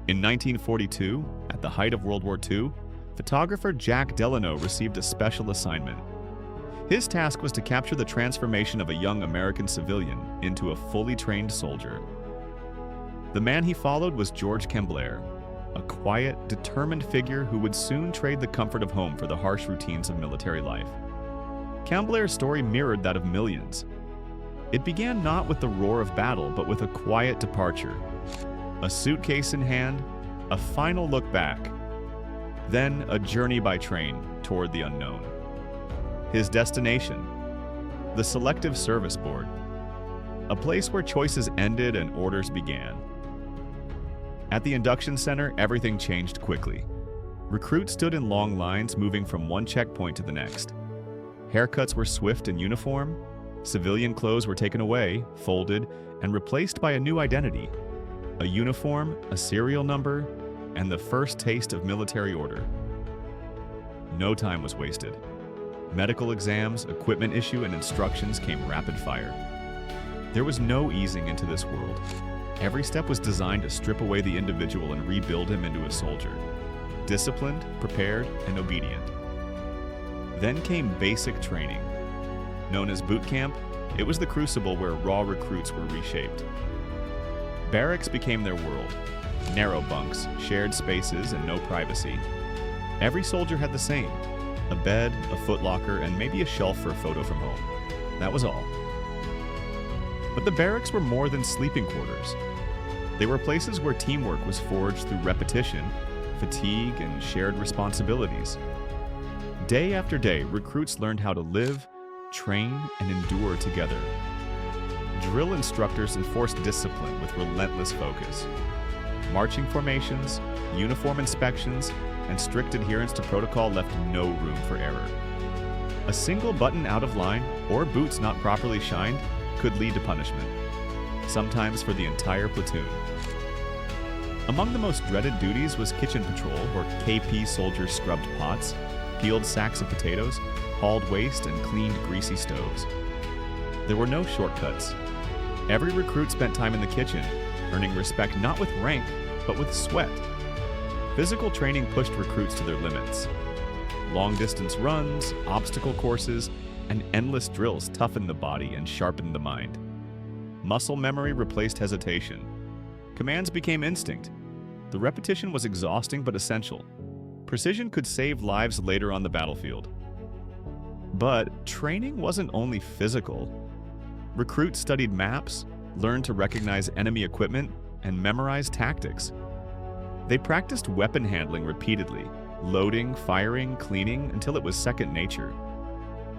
In 1942, at the height of World War II, photographer Jack Delano received a special assignment. His task was to capture the transformation of a young American civilian into a fully trained soldier. The man he followed was George Camblair, a quiet, determined figure who would soon trade the comfort of home for the harsh routines of military life. Camblair's story mirrored that of millions. It began not with the roar of battle, but with a quiet departure. A suitcase in hand, a final look back, then a journey by train toward the unknown. His destination, the Selective Service Board, a place where choices ended and orders began. At the induction center, everything changed quickly. Recruits stood in long lines, moving from one checkpoint to the next. Haircuts were swift and uniform. Civilian clothes were taken away, folded, and replaced by a new identity. A uniform, a serial number, and the first taste of military order. No time was wasted. Medical exams, equipment issue, and instructions came rapid fire. There was no easing into this world. Every step was designed to strip away the individual and rebuild him into a soldier. Disciplined, prepared, and obedient. Then came basic training. Known as boot camp, it was the crucible where raw recruits were reshaped. Barracks became their world. Narrow bunks, shared spaces, and no privacy. Every soldier had the same: a bed, a footlocker, and maybe a shelf for a photo from home. That was all. But the barracks were more than sleeping quarters. They were places where teamwork was forged through repetition, fatigue, and shared responsibilities. Day after day, recruits learned how to live, train, and endure together. Drill instructors enforced discipline with relentless focus. Marching formations, uniform inspections, and strict adherence to protocol left no room for error. A single button out of line or boots not properly shined could lead to punishment, sometimes for the entire platoon. Among the most dreaded duties was kitchen patrol, where KP soldiers scrubbed pots, peeled sacks of potatoes, hauled waste, and cleaned greasy stoves. There were no shortcuts. Every recruit spent time in the kitchen, earning respect not with rank, but with sweat. Physical training pushed recruits to their limits. Long-distance runs, obstacle courses, and endless drills toughened the body and sharpened the mind. Muscle memory replaced hesitation. Commands became instinct. The repetition was exhausting but essential. Precision could save lives later on the battlefield. But training wasn't only physical. Recruits studied maps, learned to recognize enemy equipment, and memorize tactics. They practiced weapon handling repeatedly, loading, firing, cleaning, until it was second nature.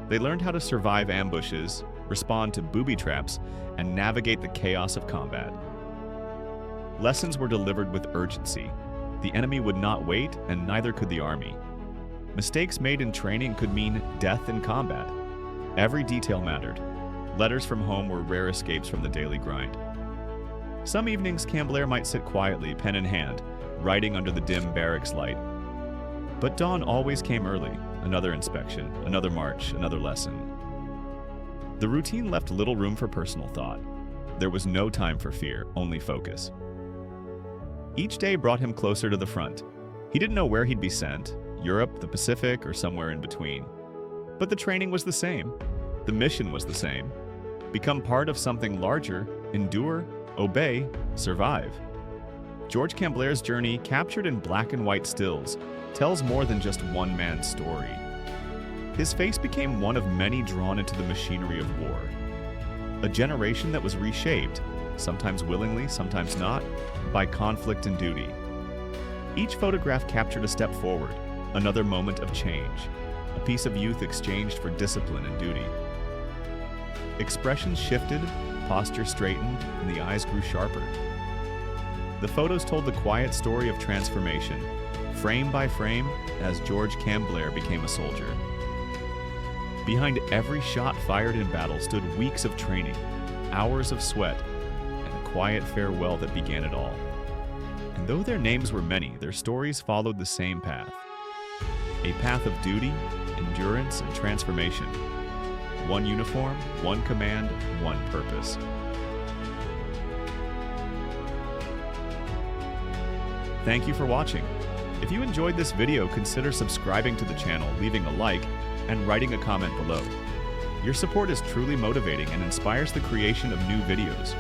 They learned how to survive ambushes, respond to booby traps, and navigate the chaos of combat. Lessons were delivered with urgency. The enemy would not wait, and neither could the army. Mistakes made in training could mean death in combat. Every detail mattered. Letters from home were rare escapes from the daily grind. Some evenings, Camblair might sit quietly, pen in hand, writing under the dim barracks light. But dawn always came early. Another inspection, another march, another lesson. The routine left little room for personal thought. There was no time for fear, only focus. Each day brought him closer to the front. He didn't know where he'd be sent, Europe, the Pacific, or somewhere in between. But the training was the same. The mission was the same. Become part of something larger, endure, obey, survive. George Camblair's journey, captured in black and white stills, tells more than just one man's story. His face became one of many drawn into the machinery of war. A generation that was reshaped, sometimes willingly, sometimes not, by conflict and duty. Each photograph captured a step forward, another moment of change, a piece of youth exchanged for discipline and duty. Expressions shifted, posture straightened, and the eyes grew sharper. The photos told the quiet story of transformation, frame by frame, as George Camblair became a soldier. Behind every shot fired in battle stood weeks of training, hours of sweat, and a quiet farewell that began it all. And though their names were many, their stories followed the same path. A path of duty, endurance, and transformation. One uniform, one command, one purpose. Thank you for watching. If you enjoyed this video, consider subscribing to the channel, leaving a like, and writing a comment below. Your support is truly motivating and inspires the creation of new videos.